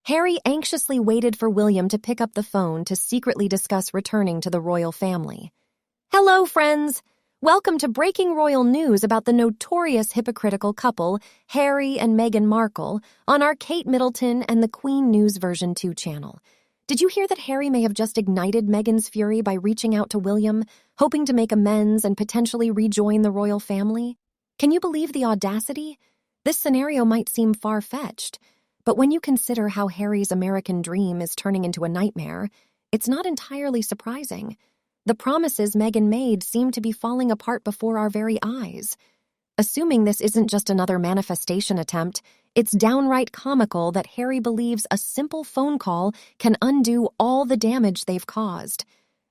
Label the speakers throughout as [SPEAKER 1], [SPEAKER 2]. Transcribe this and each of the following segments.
[SPEAKER 1] Harry anxiously waited for William to pick up the phone to secretly discuss returning to the royal family. "Hello, friends! Welcome to breaking royal news about the notorious hypocritical couple, Harry and Meghan Markle, on our Kate Middleton and the Queen News version 2 channel. Did you hear that Harry may have just ignited Meghan's fury by reaching out to William, hoping to make amends and potentially rejoin the royal family? Can you believe the audacity? This scenario might seem far-fetched, but when you consider how Harry's American dream is turning into a nightmare, it's not entirely surprising. The promises Meghan made seem to be falling apart before our very eyes. Assuming this isn't just another manifestation attempt, it's downright comical that Harry believes a simple phone call can undo all the damage they've caused.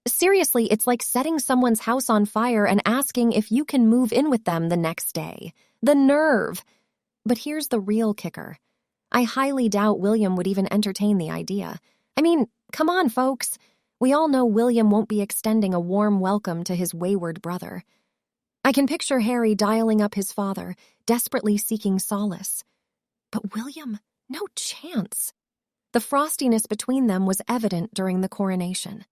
[SPEAKER 1] Seriously, it's like setting someone's house on fire and asking if you can move in with them the next day. The nerve! But here's the real kicker. I highly doubt William would even entertain the idea. I mean, come on, folks. We all know William won't be extending a warm welcome to his wayward brother. I can picture Harry dialing up his father, desperately seeking solace. But William, no chance. The frostiness between them was evident during the coronation.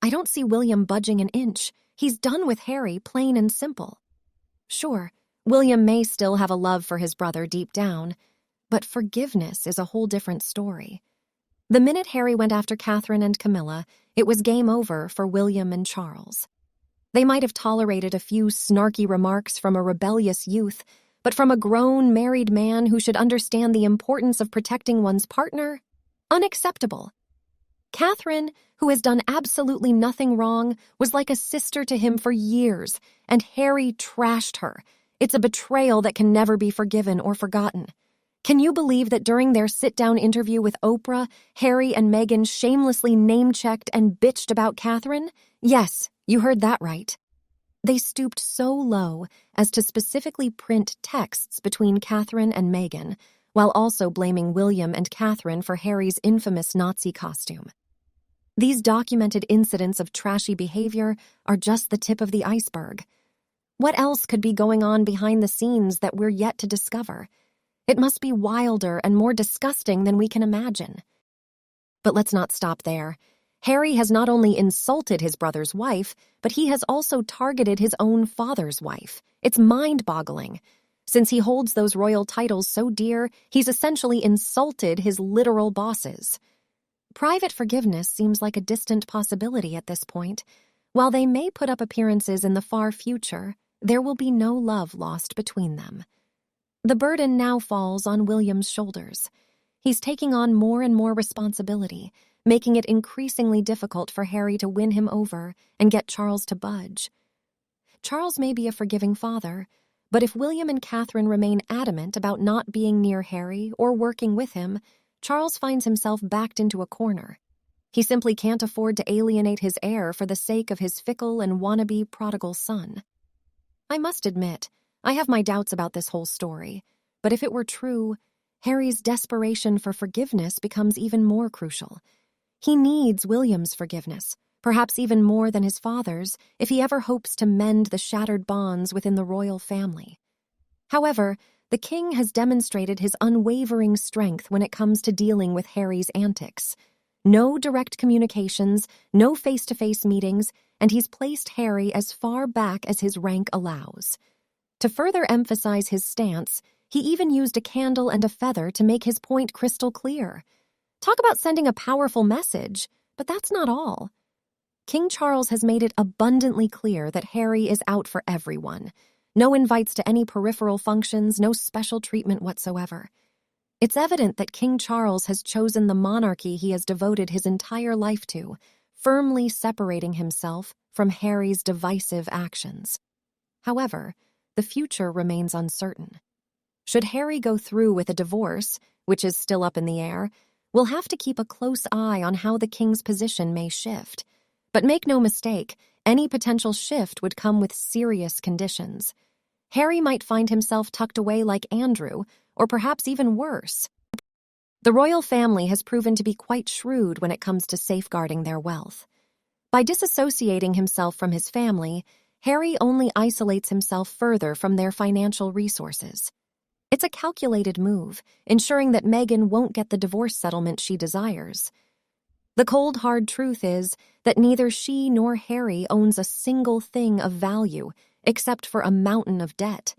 [SPEAKER 1] I don't see William budging an inch. He's done with Harry, plain and simple. Sure, William may still have a love for his brother deep down, but forgiveness is a whole different story. The minute Harry went after Catherine and Camilla, it was game over for William and Charles. They might have tolerated a few snarky remarks from a rebellious youth, but from a grown, married man who should understand the importance of protecting one's partner? Unacceptable. Catherine, who has done absolutely nothing wrong, was like a sister to him for years, and Harry trashed her. It's a betrayal that can never be forgiven or forgotten. Can you believe that during their sit-down interview with Oprah, Harry and Meghan shamelessly name-checked and bitched about Catherine? Yes, you heard that right. They stooped so low as to specifically print texts between Catherine and Meghan, while also blaming William and Catherine for Harry's infamous Nazi costume. These documented incidents of trashy behavior are just the tip of the iceberg. What else could be going on behind the scenes that we're yet to discover? It must be wilder and more disgusting than we can imagine. But let's not stop there. Harry has not only insulted his brother's wife, but he has also targeted his own father's wife. It's mind-boggling. Since he holds those royal titles so dear, he's essentially insulted his literal bosses. Private forgiveness seems like a distant possibility at this point. While they may put up appearances in the far future, there will be no love lost between them. The burden now falls on William's shoulders. He's taking on more and more responsibility, making it increasingly difficult for Harry to win him over and get Charles to budge. Charles may be a forgiving father, but if William and Catherine remain adamant about not being near Harry or working with him, Charles finds himself backed into a corner. He simply can't afford to alienate his heir for the sake of his fickle and wannabe prodigal son. I must admit, I have my doubts about this whole story, but if it were true, Harry's desperation for forgiveness becomes even more crucial. He needs William's forgiveness, perhaps even more than his father's, if he ever hopes to mend the shattered bonds within the royal family. However, the king has demonstrated his unwavering strength when it comes to dealing with Harry's antics. No direct communications, no face-to-face meetings, and he's placed Harry as far back as his rank allows. To further emphasize his stance, he even used a candle and a feather to make his point crystal clear. Talk about sending a powerful message, but that's not all. King Charles has made it abundantly clear that Harry is out for everyone. No invites to any peripheral functions, no special treatment whatsoever. It's evident that King Charles has chosen the monarchy he has devoted his entire life to, firmly separating himself from Harry's divisive actions. However, the future remains uncertain. Should Harry go through with a divorce, which is still up in the air, we'll have to keep a close eye on how the king's position may shift. But make no mistake, any potential shift would come with serious conditions. Harry might find himself tucked away like Andrew, or perhaps even worse. The royal family has proven to be quite shrewd when it comes to safeguarding their wealth. By disassociating himself from his family, Harry only isolates himself further from their financial resources. It's a calculated move, ensuring that Meghan won't get the divorce settlement she desires. The cold, hard truth is that neither she nor Harry owns a single thing of value except for a mountain of debt.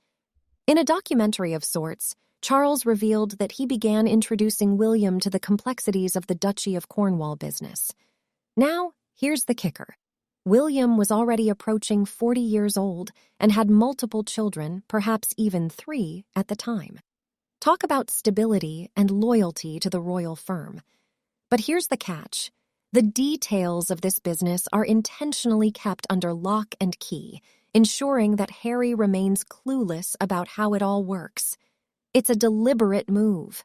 [SPEAKER 1] In a documentary of sorts, Charles revealed that he began introducing William to the complexities of the Duchy of Cornwall business. Now, here's the kicker. William was already approaching 40 years old and had multiple children, perhaps even 3, at the time. Talk about stability and loyalty to the royal firm. But here's the catch. The details of this business are intentionally kept under lock and key, ensuring that Harry remains clueless about how it all works. It's a deliberate move.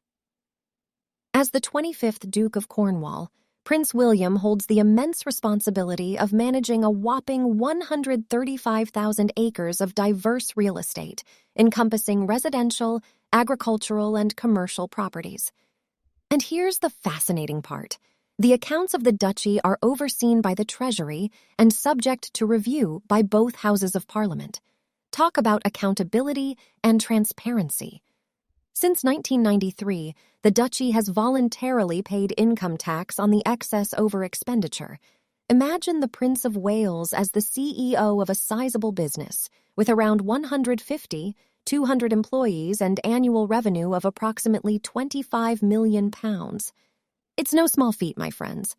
[SPEAKER 1] As the 25th Duke of Cornwall, Prince William holds the immense responsibility of managing a whopping 135,000 acres of diverse real estate, encompassing residential, agricultural, and commercial properties. And here's the fascinating part. The accounts of the duchy are overseen by the Treasury and subject to review by both Houses of Parliament. Talk about accountability and transparency. Since 1993, the duchy has voluntarily paid income tax on the excess over expenditure. Imagine the Prince of Wales as the CEO of a sizable business, with around 200 employees and annual revenue of approximately £25 million. It's no small feat, my friends.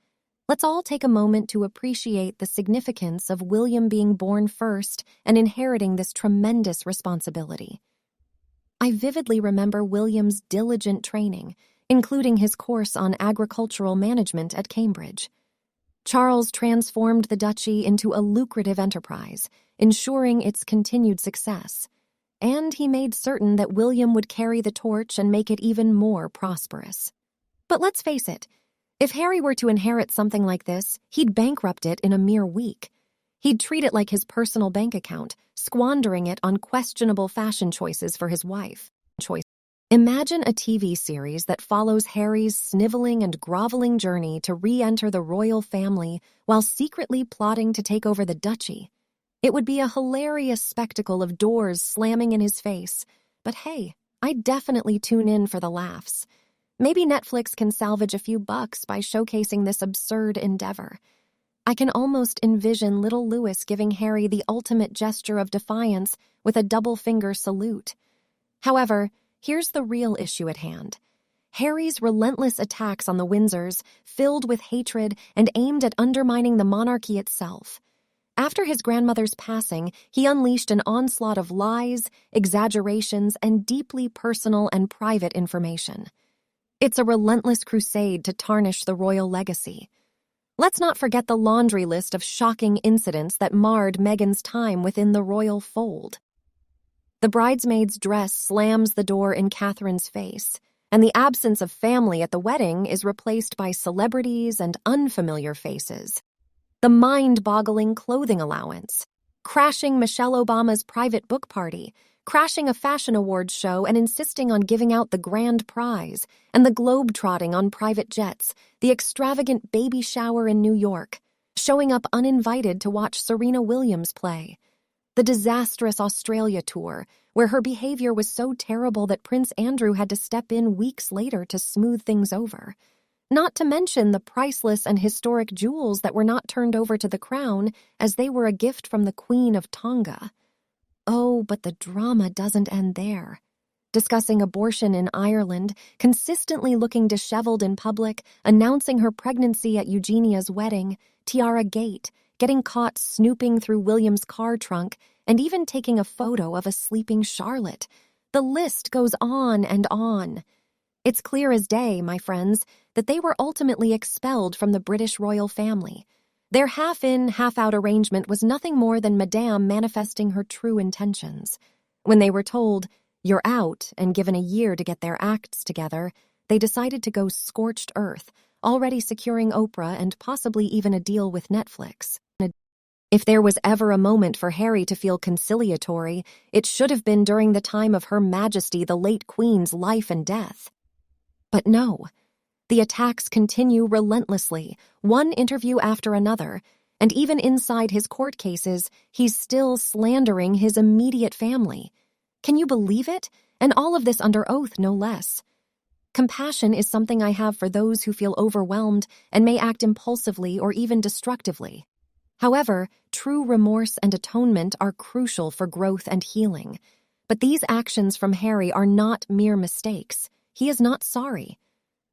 [SPEAKER 1] Let's all take a moment to appreciate the significance of William being born first and inheriting this tremendous responsibility. I vividly remember William's diligent training, including his course on agricultural management at Cambridge. Charles transformed the duchy into a lucrative enterprise, ensuring its continued success. And he made certain that William would carry the torch and make it even more prosperous. But let's face it, if Harry were to inherit something like this, he'd bankrupt it in a mere week. He'd treat it like his personal bank account, squandering it on questionable fashion choices for his wife. Imagine a TV series that follows Harry's sniveling and groveling journey to re-enter the royal family while secretly plotting to take over the duchy. It would be a hilarious spectacle of doors slamming in his face. But hey, I'd definitely tune in for the laughs. Maybe Netflix can salvage a few bucks by showcasing this absurd endeavor. I can almost envision little Louis giving Harry the ultimate gesture of defiance with a double-finger salute. However, here's the real issue at hand. Harry's relentless attacks on the Windsors, filled with hatred and aimed at undermining the monarchy itself. After his grandmother's passing, he unleashed an onslaught of lies, exaggerations, and deeply personal and private information. It's a relentless crusade to tarnish the royal legacy. Let's not forget the laundry list of shocking incidents that marred Meghan's time within the royal fold. The bridesmaid's dress slams the door in Catherine's face, and the absence of family at the wedding is replaced by celebrities and unfamiliar faces. The mind-boggling clothing allowance, crashing Michelle Obama's private book party, crashing a fashion awards show and insisting on giving out the grand prize, and the globe-trotting on private jets, the extravagant baby shower in New York, showing up uninvited to watch Serena Williams play, the disastrous Australia tour, where her behavior was so terrible that Prince Andrew had to step in weeks later to smooth things over. Not to mention the priceless and historic jewels that were not turned over to the crown as they were a gift from the Queen of Tonga. Oh, but the drama doesn't end there. Discussing abortion in Ireland, consistently looking disheveled in public, announcing her pregnancy at Eugenia's wedding, Tiara Gate, getting caught snooping through William's car trunk, and even taking a photo of a sleeping Charlotte. The list goes on and on. It's clear as day, my friends, that they were ultimately expelled from the British royal family. Their half-in, half-out arrangement was nothing more than Madame manifesting her true intentions. When they were told, "You're out," and given a year to get their acts together, they decided to go scorched earth, already securing Oprah and possibly even a deal with Netflix. If there was ever a moment for Harry to feel conciliatory, it should have been during the time of Her Majesty the late Queen's life and death. But no. The attacks continue relentlessly, one interview after another, and even inside his court cases, he's still slandering his immediate family. Can you believe it? And all of this under oath, no less. Compassion is something I have for those who feel overwhelmed and may act impulsively or even destructively. However, true remorse and atonement are crucial for growth and healing. But these actions from Harry are not mere mistakes. He is not sorry.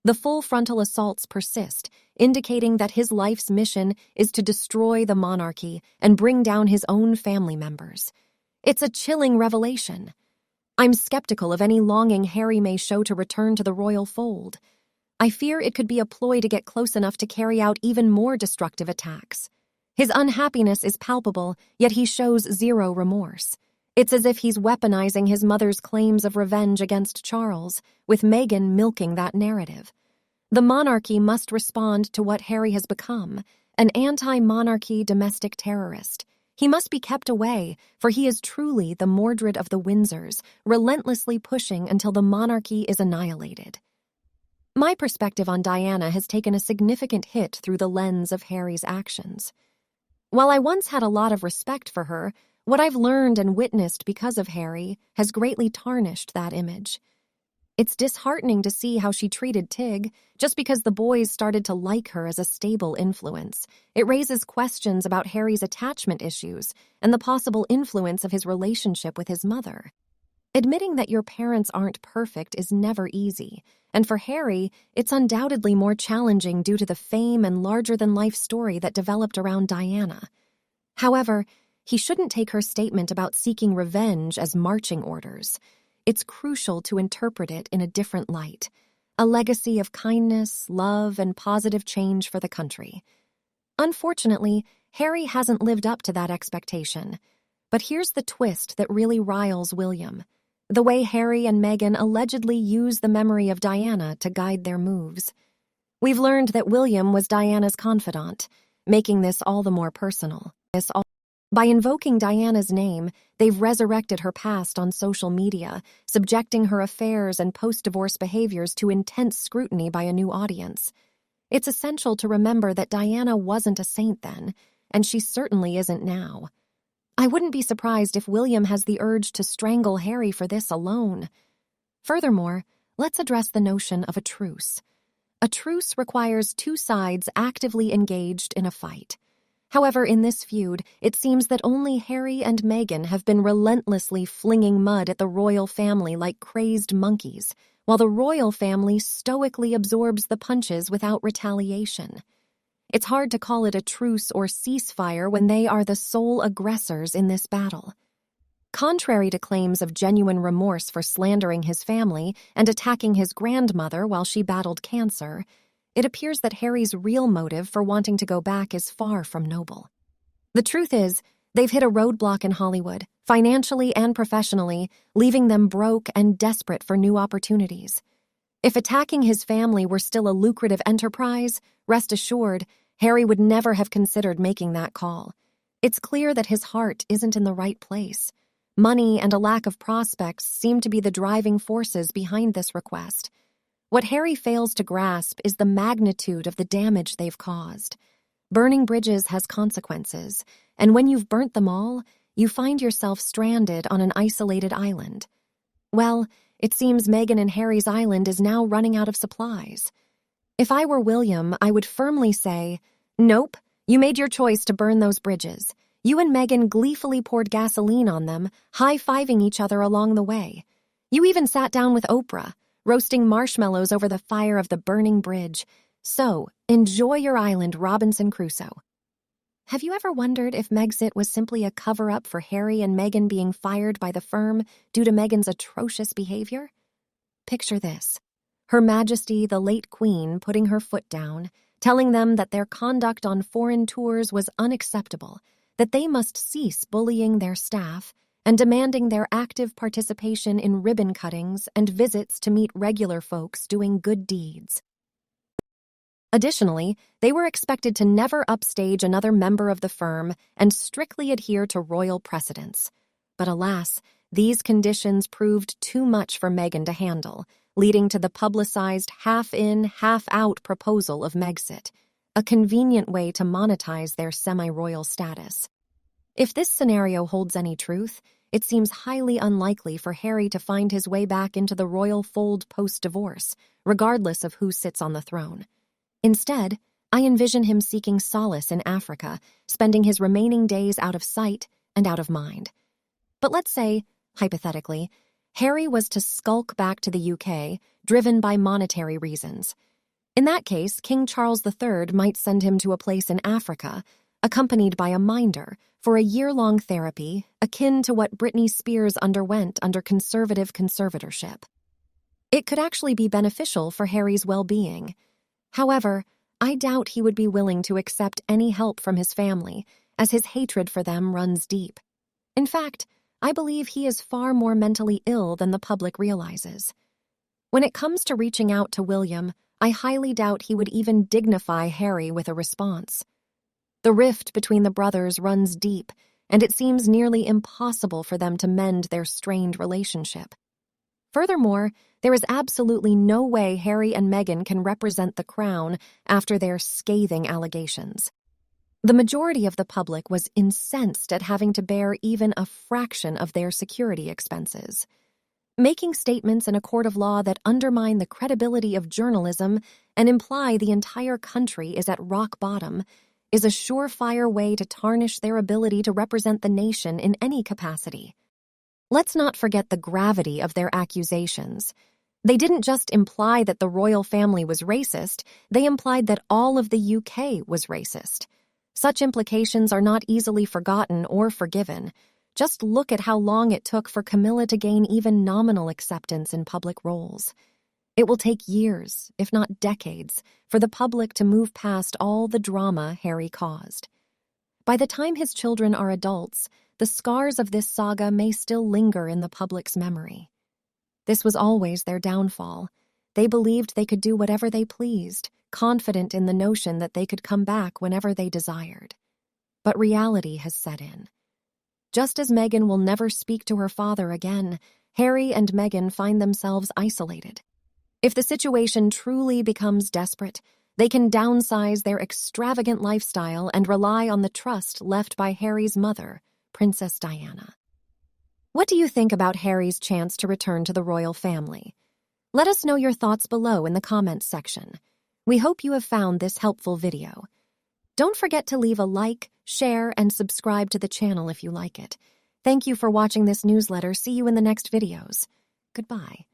[SPEAKER 1] The full frontal assaults persist, indicating that his life's mission is to destroy the monarchy and bring down his own family members. It's a chilling revelation. I'm skeptical of any longing Harry may show to return to the royal fold. I fear it could be a ploy to get close enough to carry out even more destructive attacks. His unhappiness is palpable, yet he shows zero remorse. It's as if he's weaponizing his mother's claims of revenge against Charles, with Meghan milking that narrative. The monarchy must respond to what Harry has become, an anti-monarchy domestic terrorist. He must be kept away, for he is truly the Mordred of the Windsors, relentlessly pushing until the monarchy is annihilated. My perspective on Diana has taken a significant hit through the lens of Harry's actions. While I once had a lot of respect for her, what I've learned and witnessed because of Harry has greatly tarnished that image. It's disheartening to see how she treated Tig, just because the boys started to like her as a stable influence. It raises questions about Harry's attachment issues and the possible influence of his relationship with his mother. Admitting that your parents aren't perfect is never easy, and for Harry, it's undoubtedly more challenging due to the fame and larger-than-life story that developed around Diana. However, he shouldn't take her statement about seeking revenge as marching orders. It's crucial to interpret it in a different light, a legacy of kindness, love, and positive change for the country. Unfortunately, Harry hasn't lived up to that expectation. But here's the twist that really riles William: the way Harry and Meghan allegedly use the memory of Diana to guide their moves. We've learned that William was Diana's confidant, making this all the more personal. By invoking Diana's name, they've resurrected her past on social media, subjecting her affairs and post-divorce behaviors to intense scrutiny by a new audience. It's essential to remember that Diana wasn't a saint then, and she certainly isn't now. I wouldn't be surprised if William has the urge to strangle Harry for this alone. Furthermore, let's address the notion of a truce. A truce requires two sides actively engaged in a fight. However, in this feud, it seems that only Harry and Meghan have been relentlessly flinging mud at the royal family like crazed monkeys, while the royal family stoically absorbs the punches without retaliation. It's hard to call it a truce or ceasefire when they are the sole aggressors in this battle. Contrary to claims of genuine remorse for slandering his family and attacking his grandmother while she battled cancer, it appears that Harry's real motive for wanting to go back is far from noble. The truth is, they've hit a roadblock in Hollywood, financially and professionally, leaving them broke and desperate for new opportunities. If attacking his family were still a lucrative enterprise, rest assured, Harry would never have considered making that call. It's clear that his heart isn't in the right place. Money and a lack of prospects seem to be the driving forces behind this request. What Harry fails to grasp is the magnitude of the damage they've caused. Burning bridges has consequences, and when you've burnt them all, you find yourself stranded on an isolated island. Well, it seems Meghan and Harry's island is now running out of supplies. If I were William, I would firmly say, "Nope, you made your choice to burn those bridges. You and Meghan gleefully poured gasoline on them, high-fiving each other along the way. You even sat down with Oprah, roasting marshmallows over the fire of the burning bridge. So, enjoy your island, Robinson Crusoe." Have you ever wondered if Megxit was simply a cover-up for Harry and Meghan being fired by the firm due to Meghan's atrocious behavior? Picture this: Her Majesty the late Queen putting her foot down, telling them that their conduct on foreign tours was unacceptable, that they must cease bullying their staff, and demanding their active participation in ribbon cuttings and visits to meet regular folks doing good deeds. Additionally, they were expected to never upstage another member of the firm and strictly adhere to royal precedents. But alas, these conditions proved too much for Meghan to handle, leading to the publicized half-in, half-out proposal of Megxit, a convenient way to monetize their semi-royal status. If this scenario holds any truth, it seems highly unlikely for Harry to find his way back into the royal fold post-divorce, regardless of who sits on the throne. Instead, I envision him seeking solace in Africa, spending his remaining days out of sight and out of mind. But let's say, hypothetically, Harry was to skulk back to the UK, driven by monetary reasons. In that case, King Charles III might send him to a place in Africa, accompanied by a minder, for a year-long therapy akin to what Britney Spears underwent under conservative conservatorship. It could actually be beneficial for Harry's well-being. However, I doubt he would be willing to accept any help from his family, as his hatred for them runs deep. In fact, I believe he is far more mentally ill than the public realizes. When it comes to reaching out to William, I highly doubt he would even dignify Harry with a response. The rift between the brothers runs deep, and it seems nearly impossible for them to mend their strained relationship. Furthermore, there is absolutely no way Harry and Meghan can represent the crown after their scathing allegations. The majority of the public was incensed at having to bear even a fraction of their security expenses. Making statements in a court of law that undermine the credibility of journalism and imply the entire country is at rock bottom is a surefire way to tarnish their ability to represent the nation in any capacity. Let's not forget the gravity of their accusations. They didn't just imply that the royal family was racist, they implied that all of the UK was racist. Such implications are not easily forgotten or forgiven. Just look at how long it took for Camilla to gain even nominal acceptance in public roles. It will take years, if not decades, for the public to move past all the drama Harry caused. By the time his children are adults, the scars of this saga may still linger in the public's memory. This was always their downfall. They believed they could do whatever they pleased, confident in the notion that they could come back whenever they desired. But reality has set in. Just as Meghan will never speak to her father again, Harry and Meghan find themselves isolated. If the situation truly becomes desperate, they can downsize their extravagant lifestyle and rely on the trust left by Harry's mother, Princess Diana. What do you think about Harry's chance to return to the royal family? Let us know your thoughts below in the comments section. We hope you have found this helpful video. Don't forget to leave a like, share, and subscribe to the channel if you like it. Thank you for watching this newsletter. See you in the next videos. Goodbye.